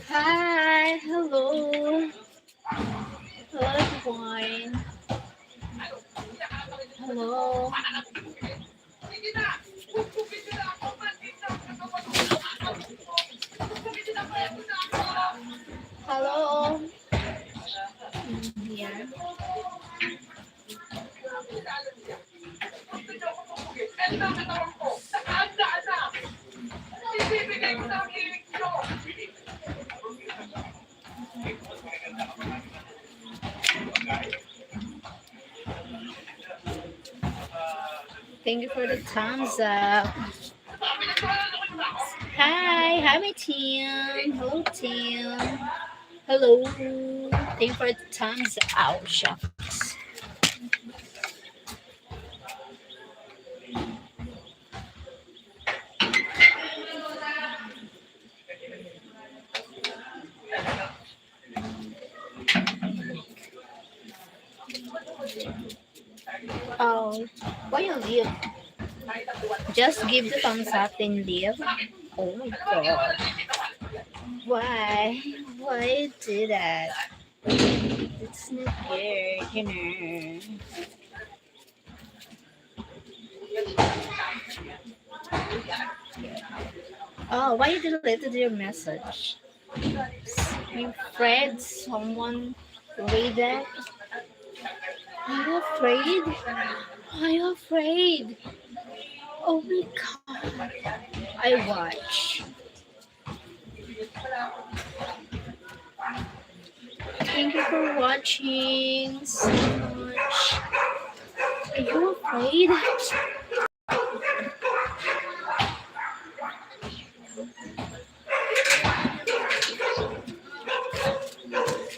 Hi, hello, hello everyone. Hello, hello. Here. Thank you for the thumbs up. Hi, my team. Hello, team. Hello. Thank you for the thumbs out. Shucks. Oh, why you leave? Just give the thumbs up then leave. Oh my god. Why? Why do that? It's not good. Oh, why you deleted your message? You afraid someone read it? Are you afraid? Are you afraid? Oh my god. I watch. Thank you for watching so much. Are you afraid?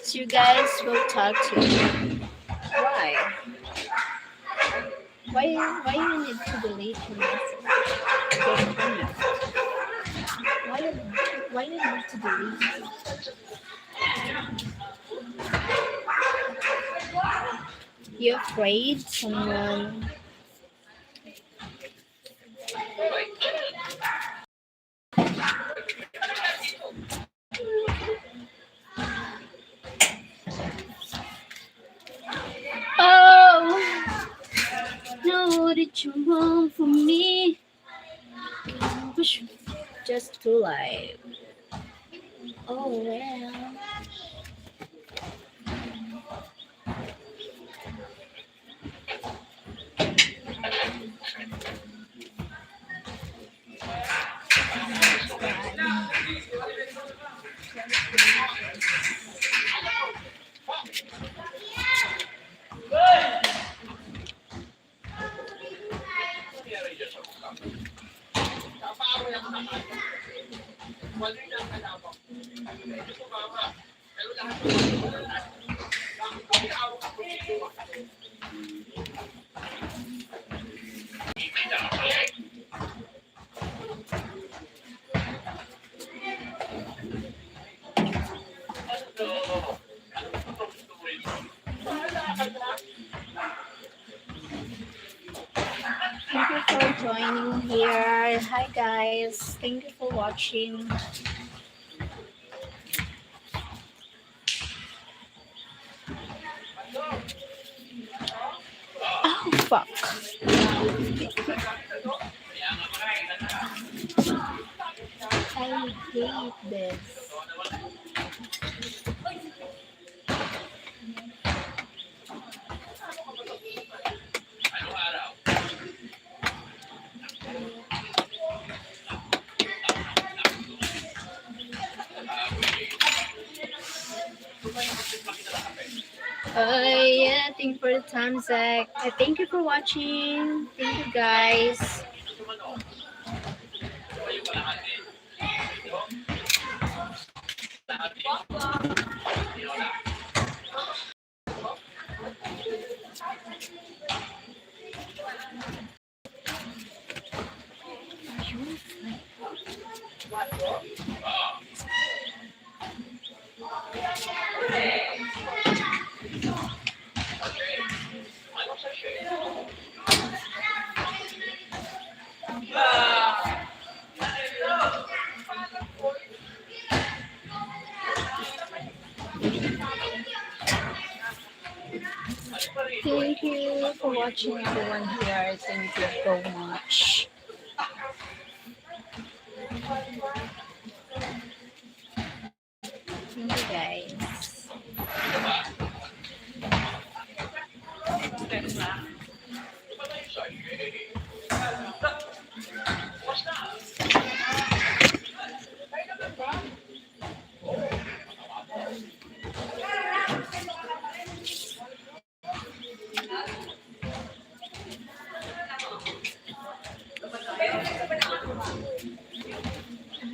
So you guys will talk to me. Why? Why you need to delete your message? Your comment? Why why you need to delete it? You afraid someone Oh no, what did you want from me? Push just to life. Oh well. Thank you for joining here. Hi guys. Thank you for watching. Oh fuck. I hate this. Yeah, thank you for the time, Zach. Thank you for watching. Thank you guys. Thank you for watching everyone here. Thank you so much. Thank you guys.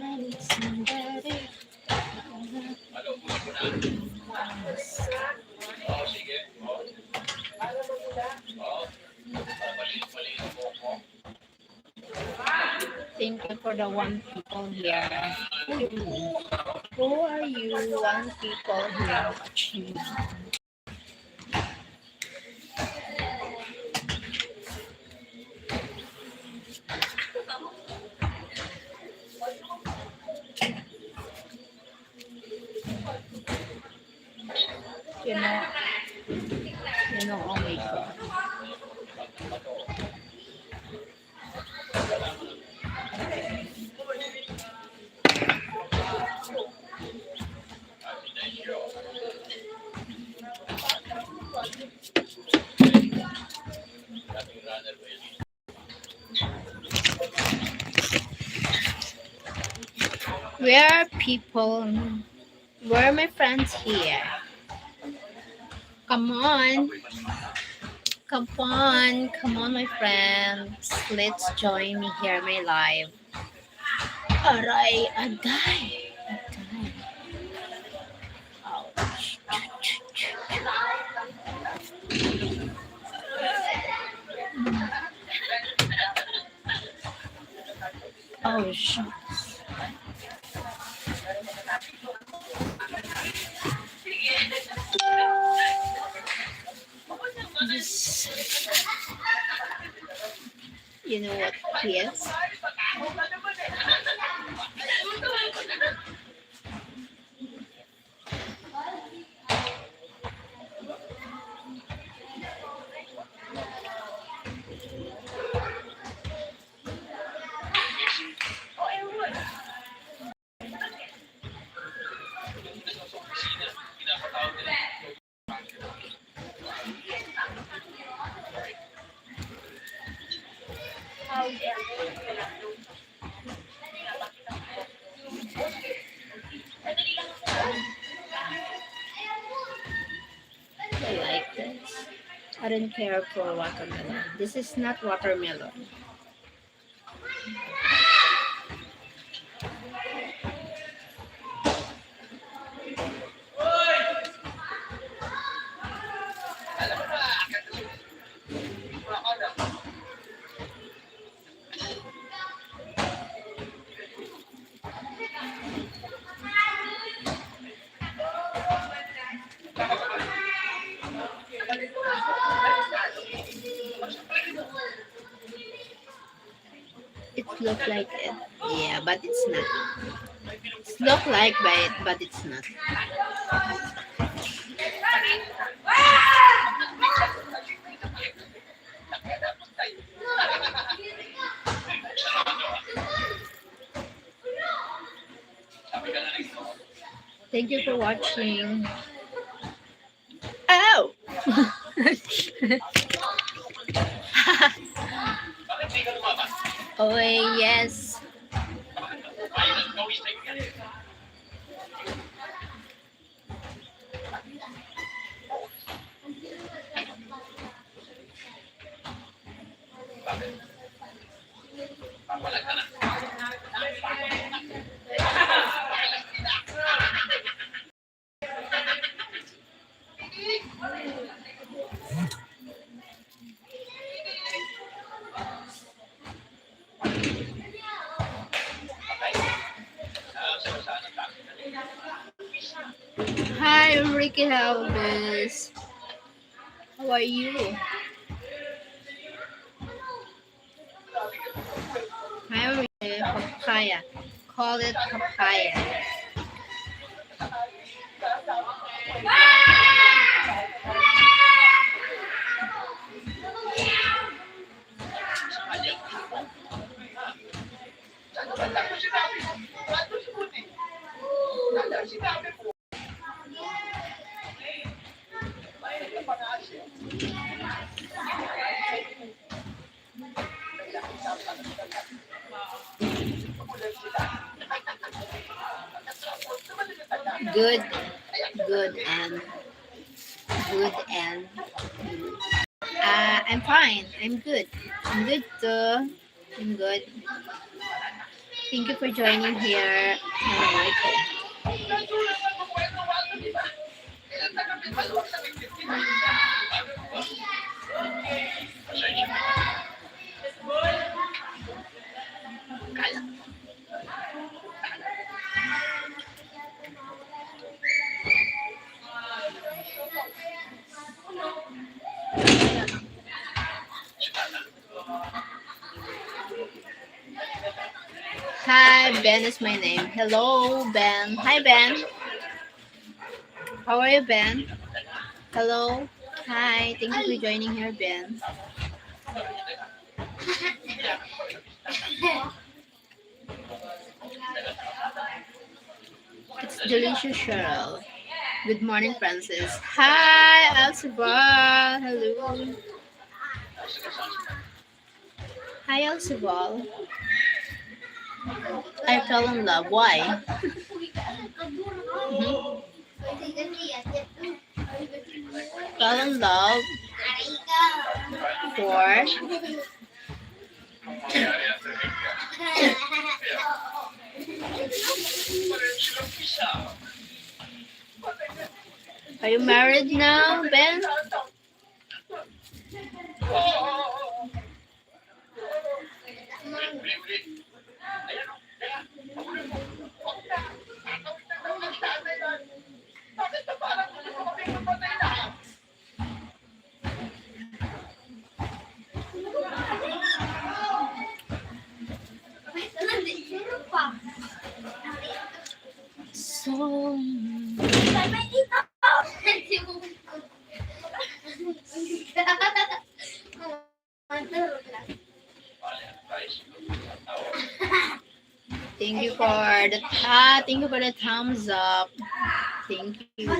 I need somebody. Thank you for the one people here. Who are you? One people here watching. You know, oh my god. Where are people? Where are my friends here? Come on. Come on. Come on, my friends. Let's join me here, my live. Aray, aday. Aday. Ouch. Oh, shucks. This, you know what he is? I like this. I don't care for watermelon. This is not watermelon. It look like it. Yeah, but it's not. It look like but it's not. Thank you for watching. Oh! Oh, yes. Hi, Ricky Helvis. How are you? Hi, Ricky. Papaya. Call it papaya. Good, good, and good, and good. I'm fine. I'm good. I'm good too. I'm good. Thank you for joining here. Hi, Ben is my name. Hello, Ben. Hi, Ben. How are you, Ben? Hello. Hi. Thank you for joining here, Ben. It's delicious, Cheryl. Good morning, Francis. Hi, Alcibar. Hello. Hi, Alcibar. I fell in love. Why? Mhm. Fell in love for. Are you married now, Ben? So. Thank you for the thumbs up. Thank you.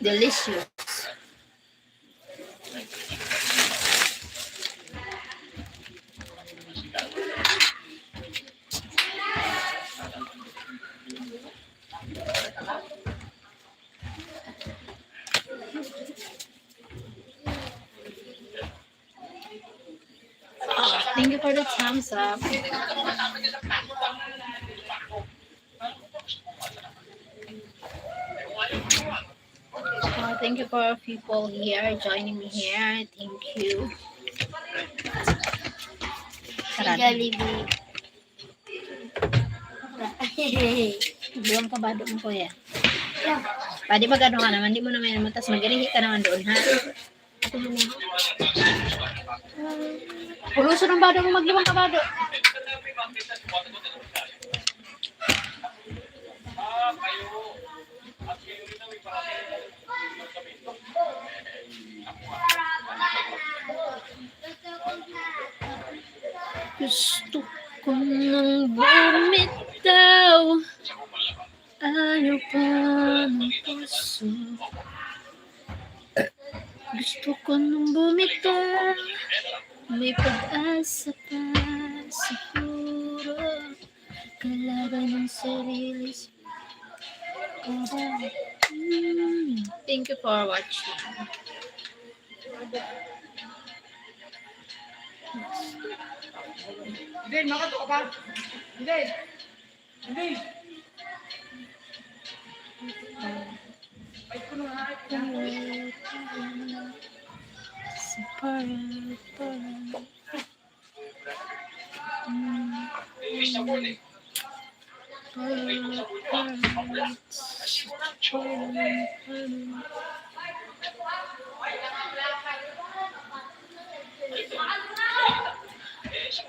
Delicious. Thank you for the thumbs up. Thank you for people here joining me here. Thank you. Jollibee. Belum kabado mo kuya. Pwede ba gano'n ka naman? Di mo naman naman. Tapos magalihi ka naman doon, ha? Puluso ng bado mo maglimang kabado. Gusto ko nang bumitaw. Ano pa ng puso? Gusto ko nang bumitaw. May pag-asa pa siguro. Kalaban ng sarili. Thank you for watching. Hindi, makato ka pa. Hindi.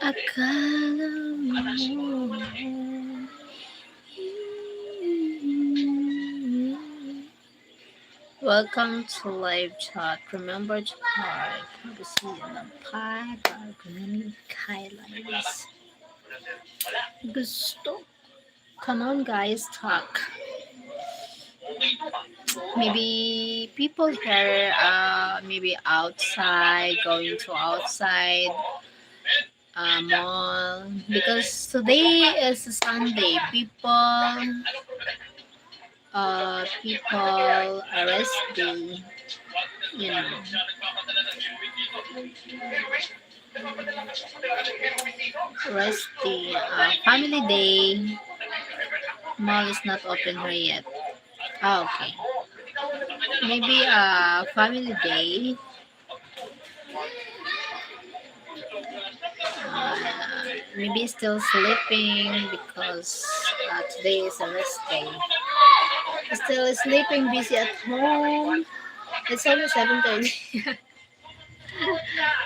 Akala mo. Welcome to live chat. Remember to type privacy in the pad or community highlights. Gusto. Come on, guys, talk. Maybe people here, maybe outside, going to outside mall because today is Sunday. People are resting, you know. Resting. Family day. Mall is not open here yet. Okay. Maybe family day. Maybe still sleeping because today is a rest day. Still sleeping, busy at home. It's only 7:30.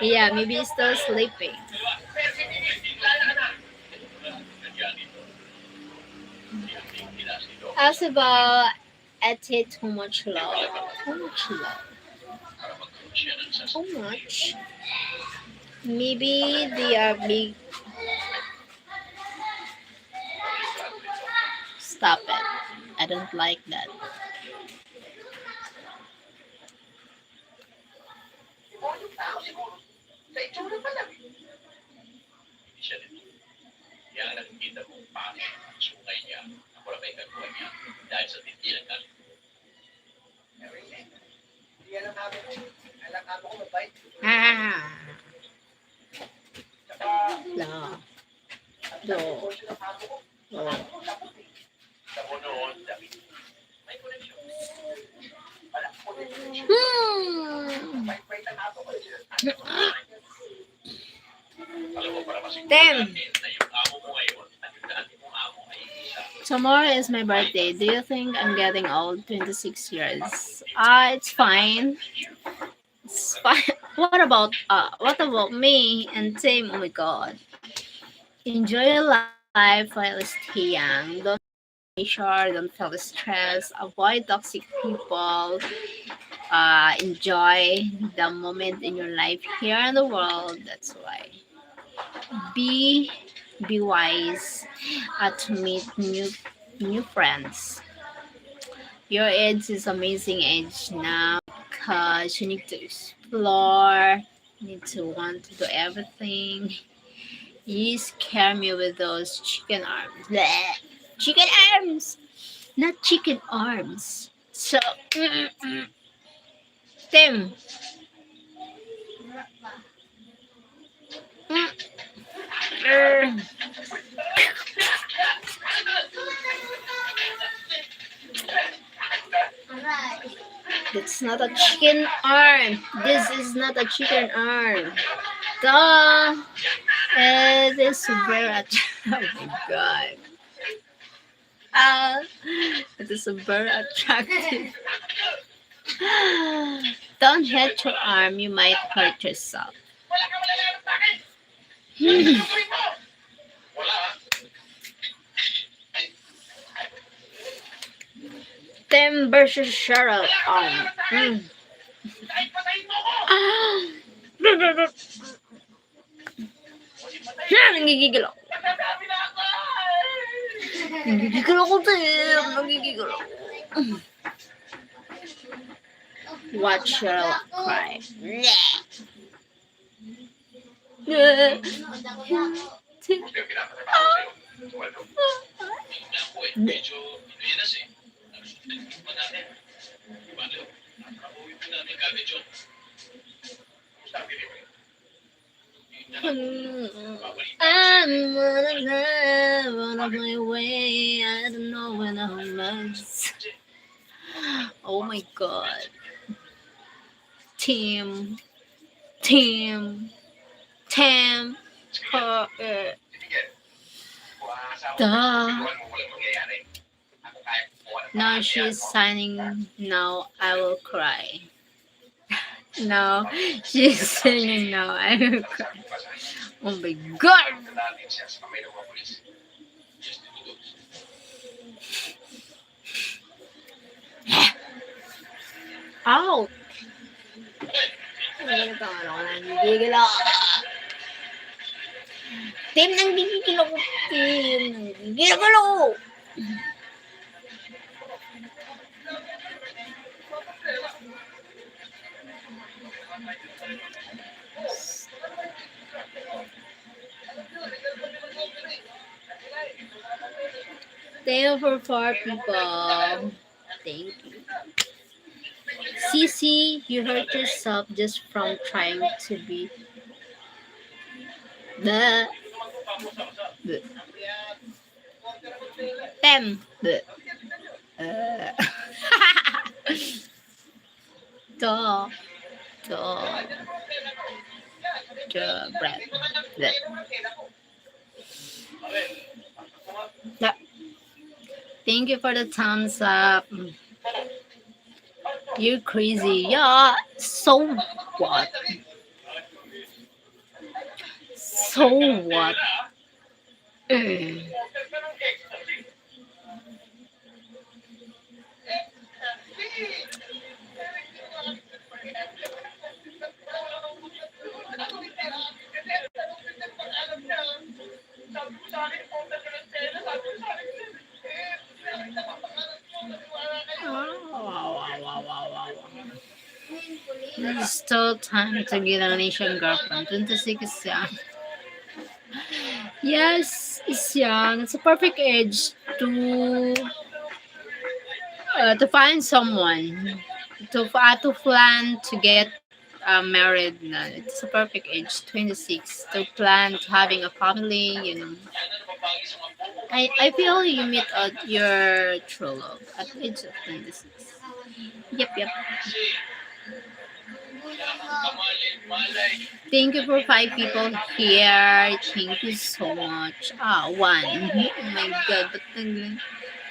Yeah, maybe still sleeping. As about at it too much love. How much love? How much? Maybe they are big. Stop it. I don't like that. Ah, la, do, do. Hmm. Damn. Tomorrow is my birthday. Do you think I'm getting old? 26 years. It's fine. It's fine. What about me and Tim? Oh my god. Enjoy your life while stay young. Don't pressure, don't feel stress, avoid toxic people, enjoy the moment in your life here in the world. That's why. Be be wise to meet new friends. Your age is amazing age now because you need to explore, need to want to do everything. You scare me with those chicken arms. Bleh. Chicken arms, not chicken arms. So, Tim. Mm, er, That's not a chicken arm. This is not a chicken arm. Duh. It is very attractive. Oh my god. Uh, it is very attractive. Don't hit your arm, you might hurt yourself. Tim versus Cheryl. Ah. Nanggigigil ako. Nanggigigil ako, Tim. Nanggigigil ako. Watch Cheryl cry. I'm on my way. I don't know when I'm lost. Oh my god. Team. Team. Team. Duh. Now she's signing. Now I will cry. No, she's singing now. I will cry. Oh my god. Ow! Nanggigigil ako. Team, nanggigigil ako. Team, nanggigigil ako. Thank you for 4 people. Thank you. Cece, you hurt yourself just from trying to be the them. Uh, Duh. Duh. Duh. Bread. Yeah. Thank you for the thumbs up. You're crazy. Yeah. So what? So what? There's still time to get an Asian girlfriend. 26 is young. Yes, it's young. It's a perfect age to find someone to plan to get married. It's a perfect age, 26, to plan to having a family. I feel you meet your true love at the age of 26. Yep. Thank you for 5 people here. Thank you so much. 1. Oh my God. Ba't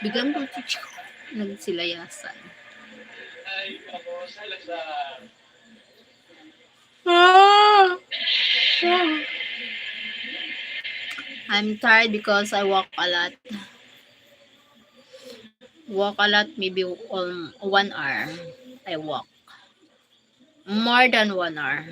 biglang nagsilayasan? I'm tired because I walk a lot. Maybe 1 hour. I walk. More than 1 hour.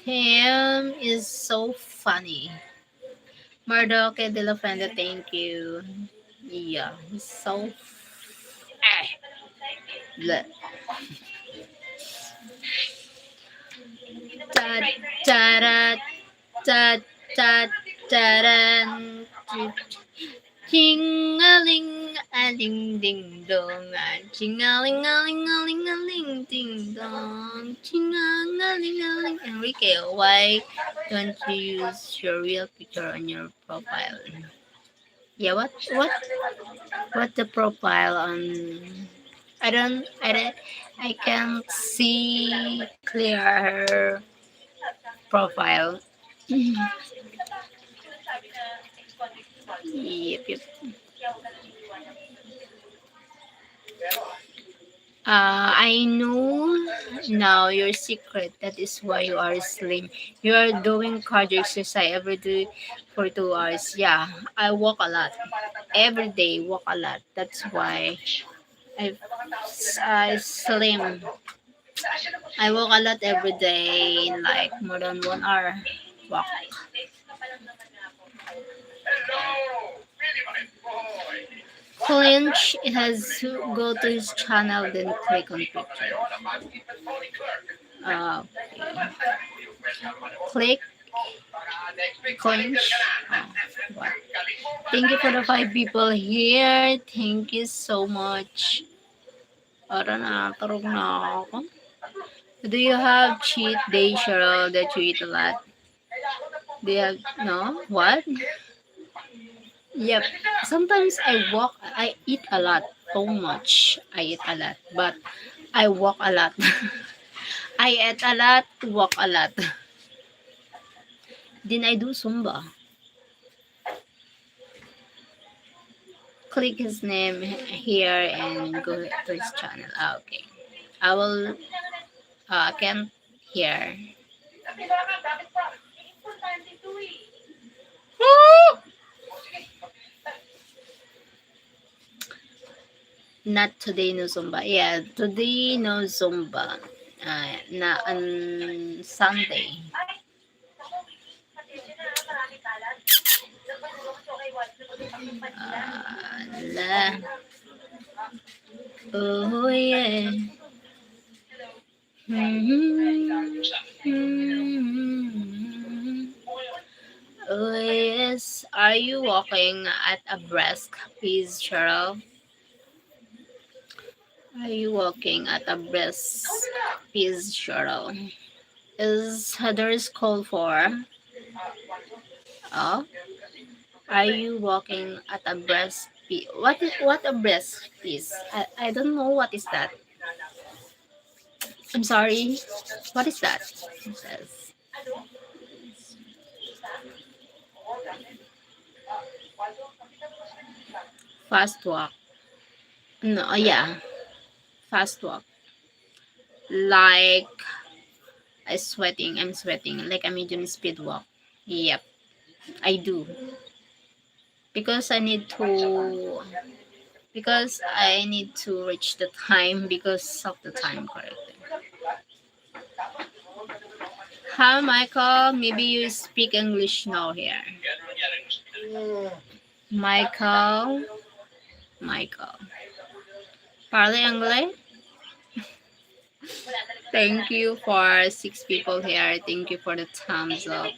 Him is so funny. Mardoke de la Fenda, thank you. Yeah, he's so bleh. Ching-a-ling, a ding ding dong, ching-a-ling, a ling, a ling, a ling, ding dong, ching-a-ling. Enrique, why don't you use your real picture on your profile? Yeah, what the profile on? I can't see clear her profile. Yep. I know now your secret. That is why you are slim. You are doing cardio exercise every day for 2 hours. Yeah, I walk a lot. Every day, walk a lot. That's why I slim. I walk a lot every day, like more than 1 hour walk. Clinch has to go to his channel, then click on picture. Click Clinch. What? Thank you for the 5 people here. Thank you so much. Para na, tarog na ako. Do you have cheat day, Cheryl, that you eat a lot? Do you have, no? What? Yep. Sometimes I eat a lot. So much. I eat a lot. But I walk a lot. I eat a lot, walk a lot. Then I do Zumba. Click his name here and go to his channel. Ah, okay. I will, can't hear. Not today, no Zumba. Yeah, today, no Zumba. Na on Sunday. La. Oh, yeah. Oh, yes. Are you walking at a brisk pace, Cheryl? Are you walking at a brisk pace, Cheryl? Is others called for? Oh, are you walking at a brisk pace? What a brisk pace? I don't know what is that. I'm sorry. What is that? It says fast walk. No, yeah, fast walk. Like I'm sweating. Like a medium speed walk. Yep, I do. Because I need to reach the time because of the time correctly. Hi Michael, maybe you speak English now here. Michael, Michael. Parle anglais? Thank you for 6 people here. Thank you for the thumbs up.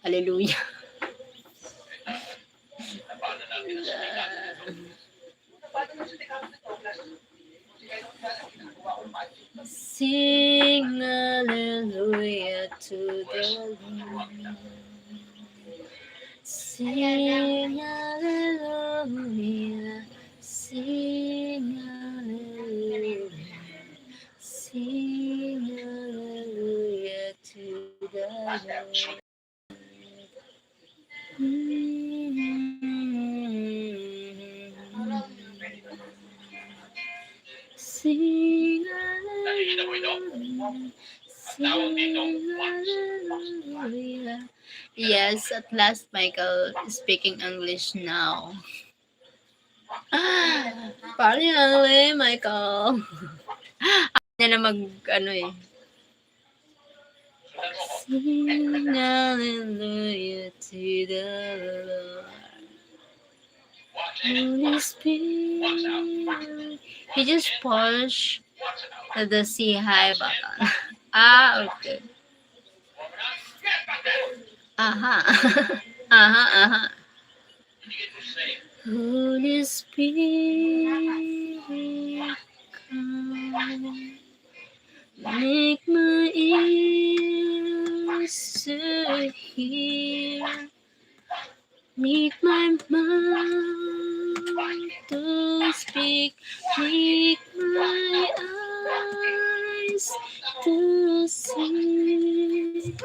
Hallelujah. Sing hallelujah to the Lord. Sing hallelujah. Sing hallelujah. Sing hallelujah to the Lord. Sing hallelujah. Sing hallelujah. Yes, at last Michael is speaking English now. Parang lang Michael. Niya na mag ano eh. Sing hallelujah to the Lord. Holy Spirit. He just push the say hi button. Okay. Aha. Aha, aha. Holy Spirit, come. Make my ears to hear. Make my mouth to speak. Make my eyes to see.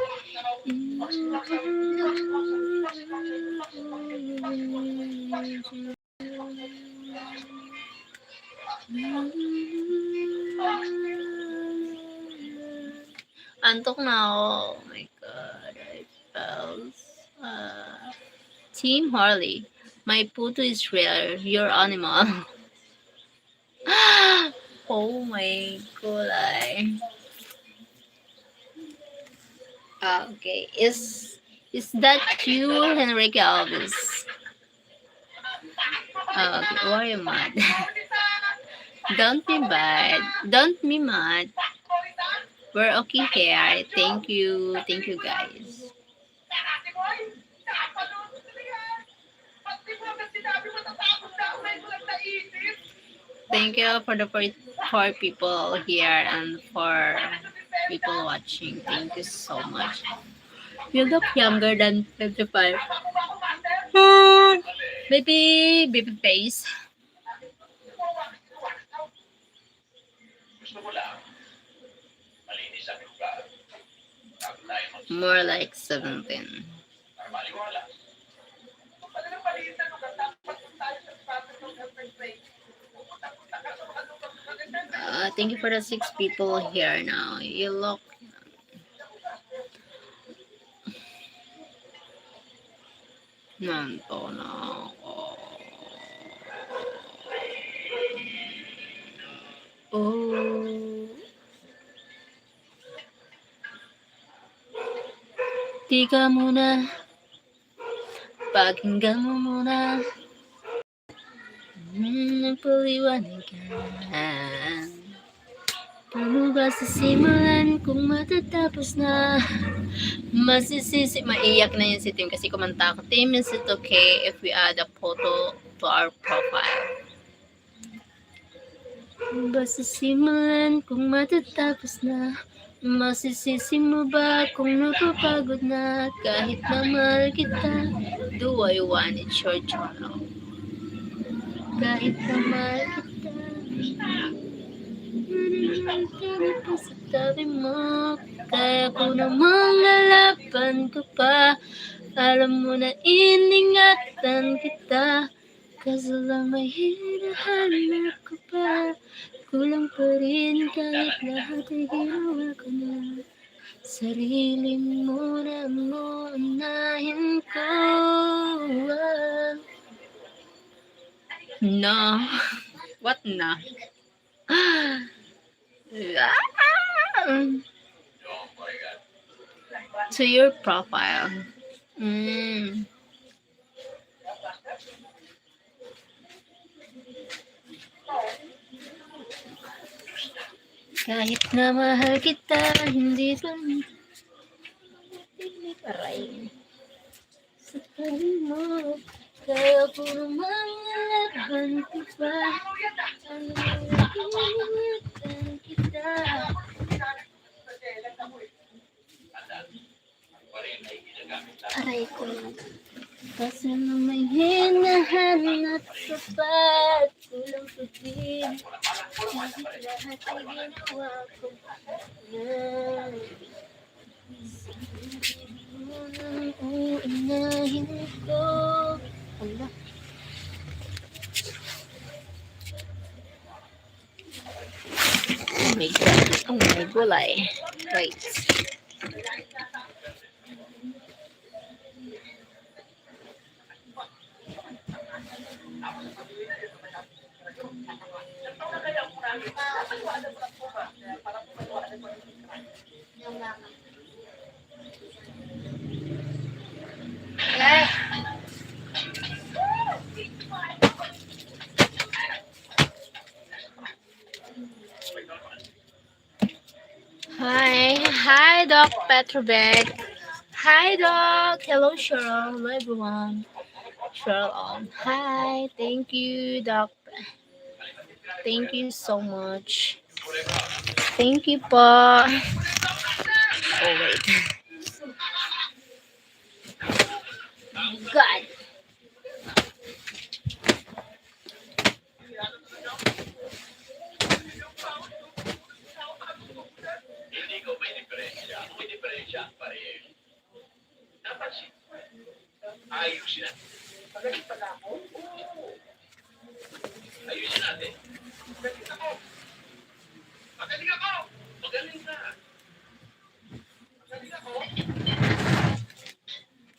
Antok na ako. Oh my God. I felt. Team Harley. My puto is rare. Your animal. Oh my God. Okay. Is that you, Henrique Alves? Okay. Why are you mad? Don't be bad. Don't be mad. We're okay here. Thank you. Thank you, guys. Thank you for the for people here and for people watching. Thank you so much. You look younger than 25. Baby face. More like 17. Thank you for the 6 people here now. You look nanto na ako. Oh. Tika muna. Pakinggan mo muna. Paliwanagan. Paano ba sisimulan kung matatapos na? Masisisi, maiyak na yun si Tim kasi kumanta ako, Tim, is it okay if we add a photo to our profile? Ba sisimulan kung matatapos na? Masisisi mo ba kung napapagod na? Kahit na mahal kita, do I want it your channel? Kahit na mahal kita, mananangkani pa sa tabi mo. Kaya ko namang lalaban ka pa. Alam mo na iningatan kita. Kaso lang may hinahanap ka pa. Kulang pa rin kahit lahat ay ginawa ko na. Sarili mo na mo unahin ko. No. What na? To your profile. Kahit na mahal kita, hindi pa aray. Sa tabi mo, kaya ko naman laban ko pa. Ano iningatan kita. Aray ko lang. Kasi na may hinahanap ka pa at kulang pa din. Kahit lahat ay ginawa ko na. Mo nang uunahin ko. Ala. Oh my God. Oh my gulay. Wait. Hi, Doc Petrovic. Hi, Doc. Hello, Cheryl. Hello, everyone. Cheryl on. Hi, thank you, Doc. Thank you so much. Thank you po. Oh, wait. God. Ayusin natin. Magaling pala ako? Oo. Ayusin natin. Magaling ako. Magaling ako. Magaling ka. Magaling ako.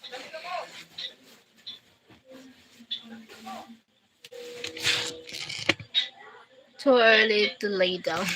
Magaling ako. Too early to lay down.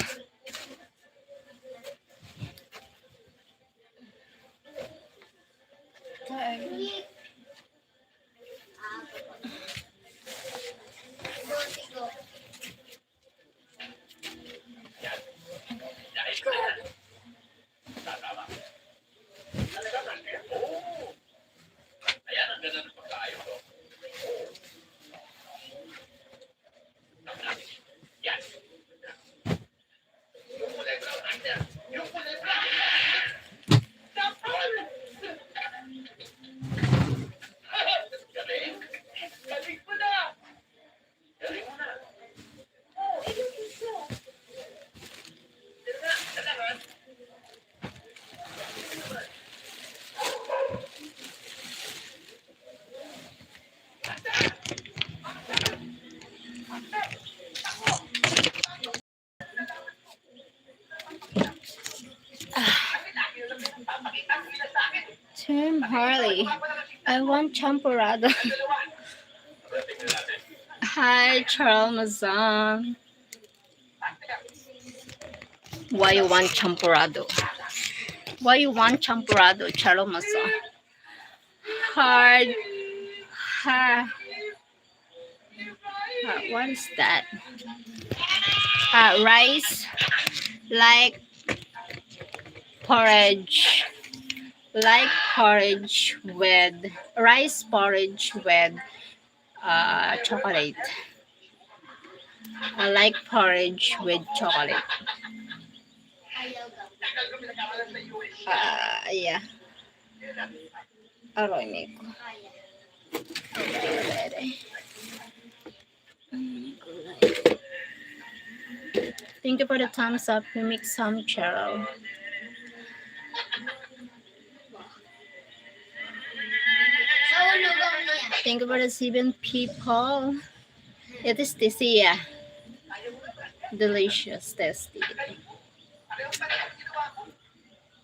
Harley. I want champurrado. Hi, Charles Mazan. Why you want champurrado? Why you want champurrado, Charles Mazan? Hard. What is that? Rice, like porridge. Like porridge with rice porridge with chocolate. I like porridge with chocolate. Yeah. Aroy ko. Thank you for the thumbs up. We make some churro. Thank you for the 7 people. It is tasty, yeah. Delicious, tasty.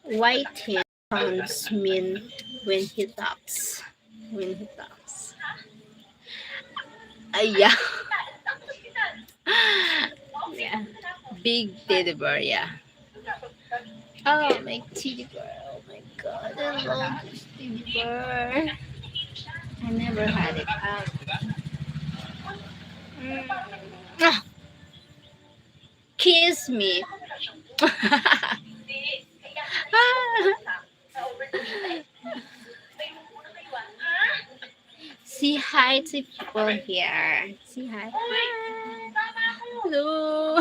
White hand sounds mean when he talks. When he talks. Yeah. Yeah. Big teddy bear, yeah. Oh, my teddy bear. Oh my god, I love this teddy bear. I never had it out. Kiss me. Say hi to people here. Say hi. Hello.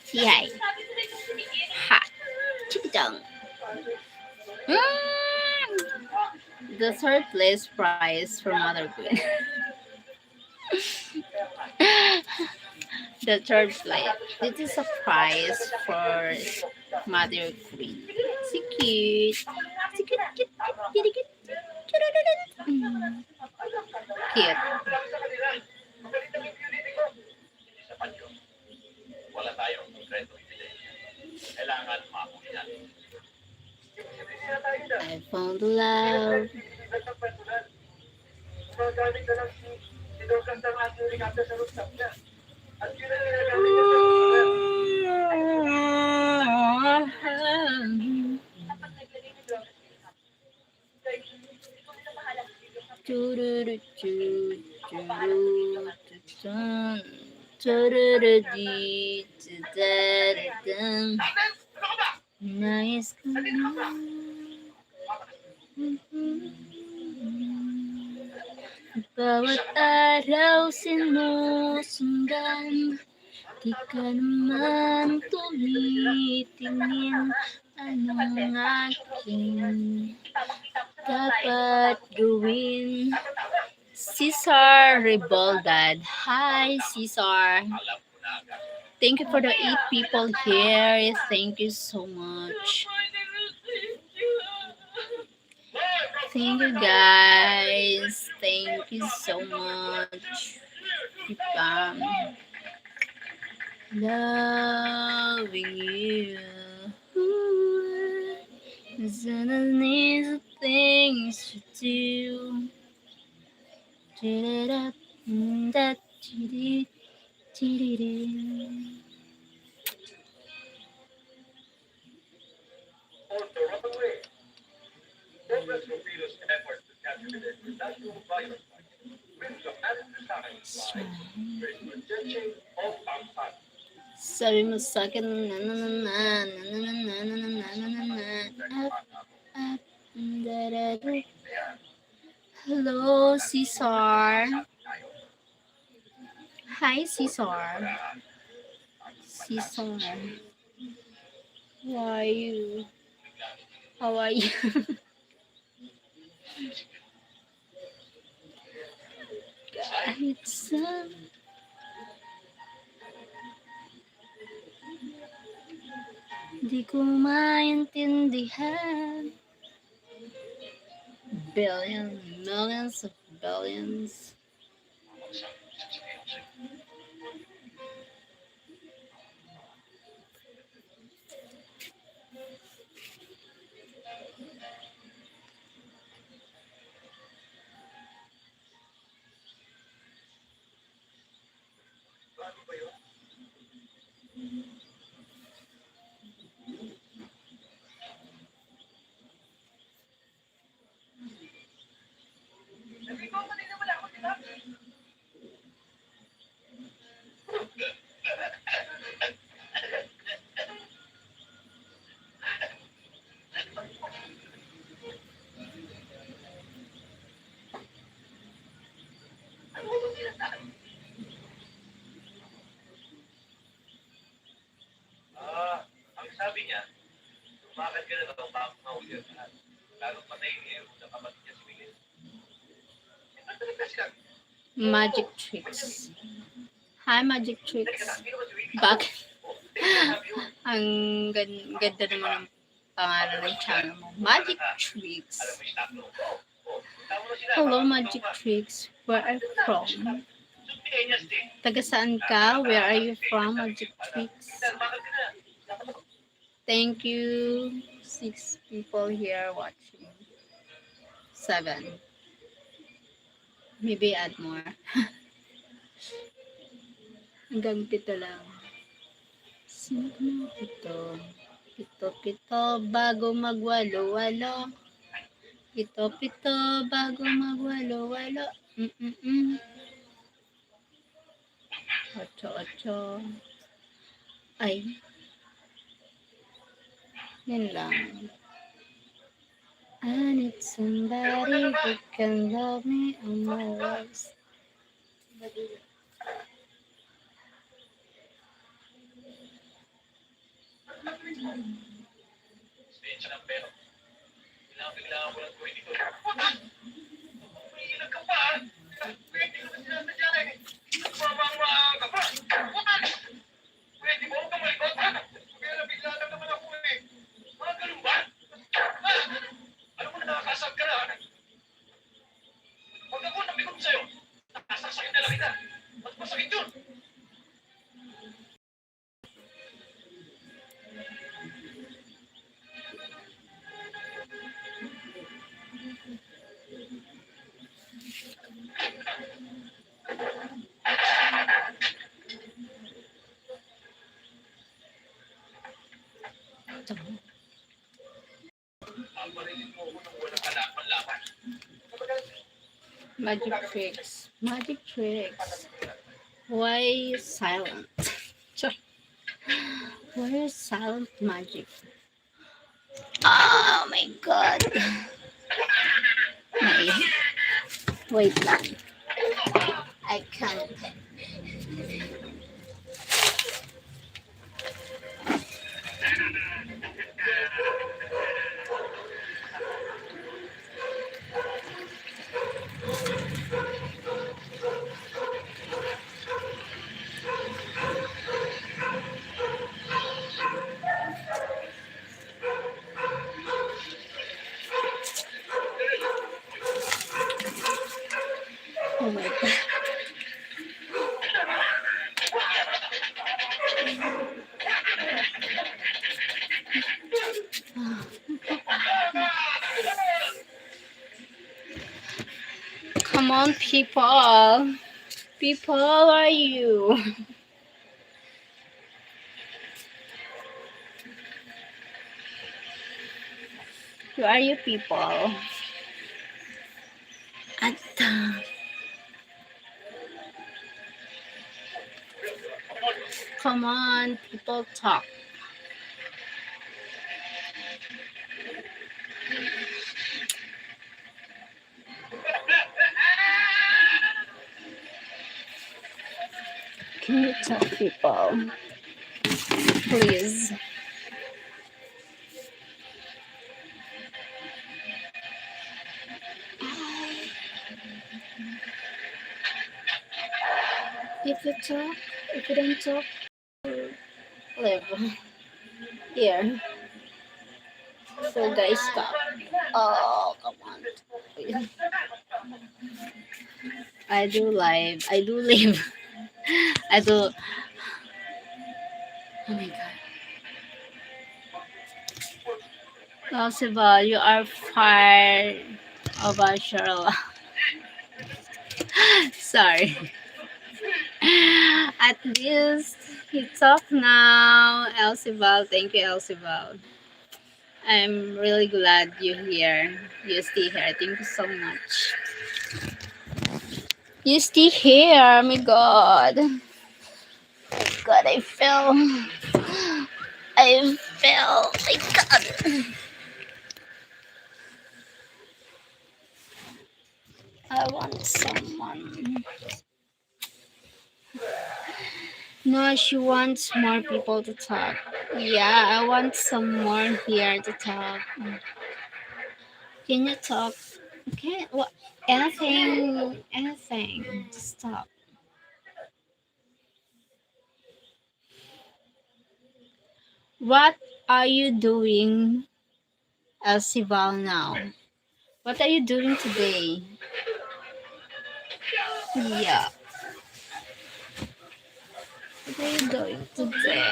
Say hi. Ha. Chikidong. The third place prize for Mother Queen. The third place. This is a prize for Mother Queen. So cute. So cute, cute, cute, cute, cute. I found love. Nice. Bawat araw sinusundan, di ka naman tumitingin. Anong aking dapat gawin? Cesar Reboldad. Hi, Cesar. Thank you for the 8 people here. Thank you so much. Thank you, guys. Thank you so much. Keep loving you. It's one of these things to do. Sabi mo sa akin, hello, Cesar. Hi, Cesar. Cesar. How are you? How are you? It's di ko maintindihan. Millions of billions. Ang sabi niya, bakit ka na daw mahuli ang lahat? Lalong patayin niya yung kapatid niya si Miguel. Magic tricks. Hi, Magic Tricks. Bakit? Ang ganda naman ng pangalan ng channel mo. Magic Tricks. Hello, Magic Tricks. Where are you from? Taga saan ka? Where are you from, Magic Tricks? Thank you. 6 people here watching. 7. Maybe add more. Hanggang 7 lang. Sino na ito? Pito bago magwalo-walo. Pito bago magwalo-walo. 8. Ay. Yan lang. I need somebody who can love me on my worst. Spensya ng pero. Kailangan mo lang gawin dito. Umiilag ka pa, ha? Pwede ko na sinasadya eh. Nagmamang ka pa. Pwede mo ka malikot, ha? Pero bigla lang naman ako eh. Mga ganun ba? Ano mo na nakakasag ka na, ha? Huwag ako nabikot sa'yo. Nakasasakit na lang kita. Mas masakit yun. Magic Tricks. Magic Tricks. Why silent? Why is silent magic? Oh my god. Wait lang. I can't. Oh my god. Come on, people. People, are you? Who are you people? At come on, people talk. Can you talk, people? Please. If you talk, if you don't talk, live here. So guys, stop. Oh, come on. I do live. I do live. I do. Oh my god. Possible, you are far over Charlotte. Sorry. At least you talk now, Elsibel. Thank you, Elsibel. I'm really glad you're here. You stay here. Thank you so much. You stay here. Oh my God. God, I fell. I fell. My God. I want someone. No, she wants more people to talk. Yeah, I want some more here to talk. Can you talk? Okay, what? Anything, anything. Just talk. What are you doing, Elsival, now? What are you doing today? Yeah, what are you doing today?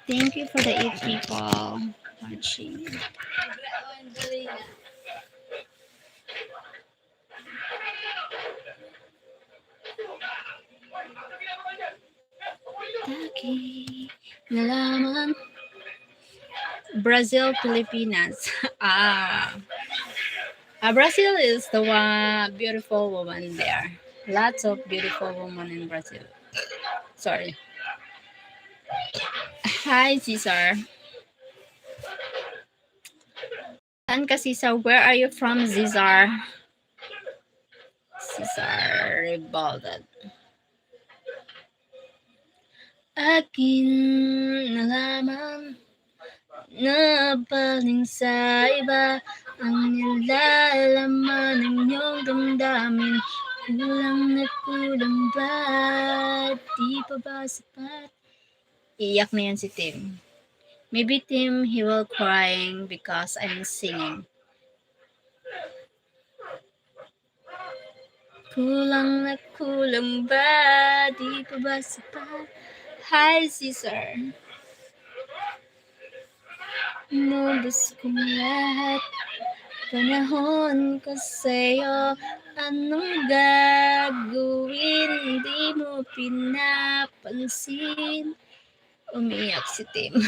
Thank you for the 8 people watching. Okay. Nalaman. Brazil, Pilipinas. Brazil is the one beautiful woman there. Lots of beautiful women in Brazil. Sorry. Hi, Cesar. Saan ka, Cesar? Where are you from, Cesar? Cesar Rebaldan. Akin nalaman na baling sa iba ang nilalaman ng iyong damdamin. Kulang na kulang ba? Di pa ba sapat? Iyak na yan si Tim. Maybe Tim, he will crying because I'm singing. Kulang na kulang ba? Di pa ba sapat? Hi, Caesar. Nubos kong lahat. Panahon ko sa'yo. Anong gagawin? Di mo pinapansin. Umiyak si Tim.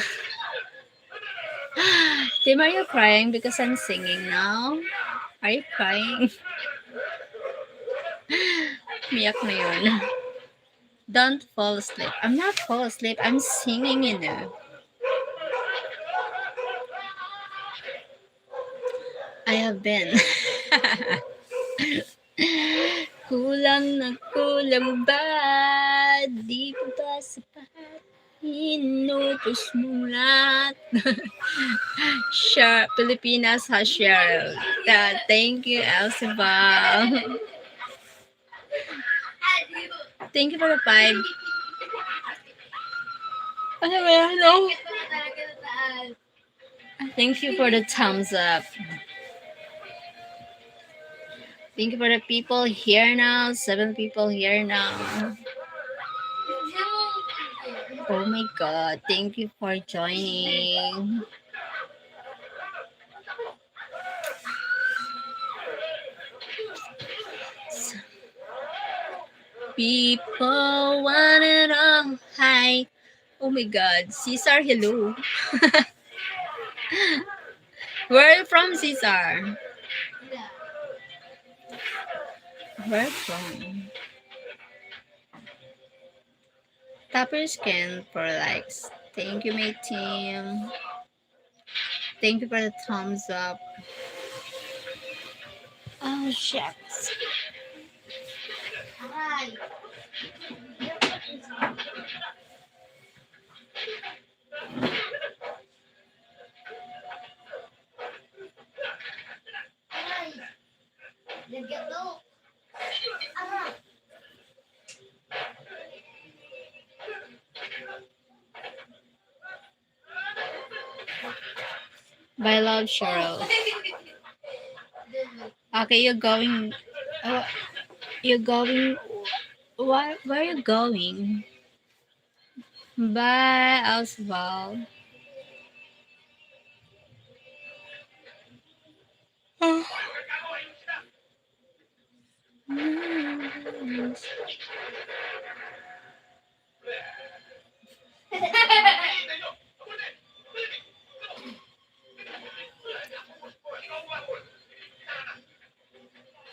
Tim, are you crying because I'm singing now? Are you crying? Umiyak na yun. Don't fall asleep. I'm not fall asleep. I'm singing, you know. I have been. Kulang na kulang ba? Di pa ba sapat? Inutos mo lahat. Sure, Pilipinas has Cheryl. Thank you, Elsiva. Thank you for the 5. Ano ba yan? No? Thank you for the thumbs up. Thank you for the people here now. 7 people here now. Oh my God. Thank you for joining. People want it all. Hi. Oh my God. Cesar, hello. Where are you from, Cesar? Where from? Tap your skin for likes. Thank you, my team. Thank you for the thumbs up. Oh, shucks. Hi. by Love Cheryl. Okay, you're going. Oh, you're going. Where are you going? Bye, Oswald.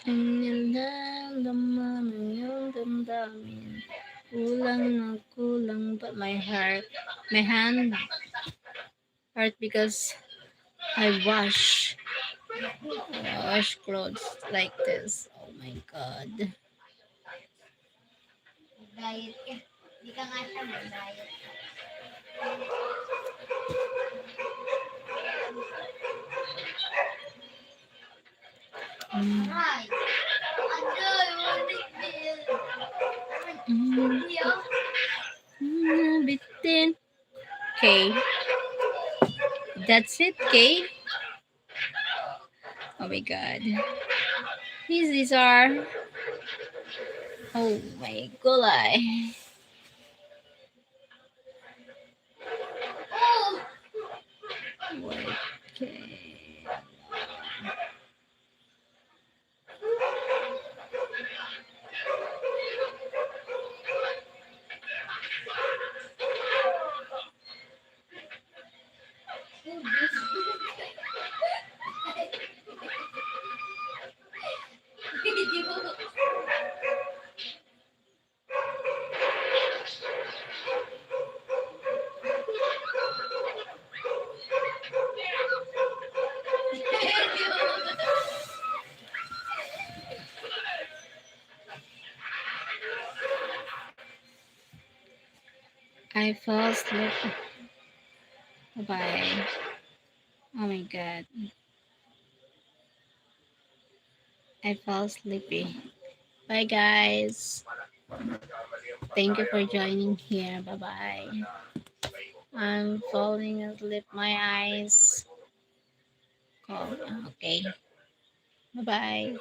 Ang nilalaman ng iyong damdamin. Kulang na kulang, but my hand hurt because I wash clothes like this. Oh my God. Diet ka. Di ka nga siya mag-diet. Hi. Bitin. Okay. That's it, okay? Oh my God. These are. Oh my gulay. Okay. I fell asleep. Bye. Oh my God. I fell sleepy. Bye, guys. Thank you for joining here. Bye bye. I'm falling asleep. My eyes. Oh, okay. Bye bye.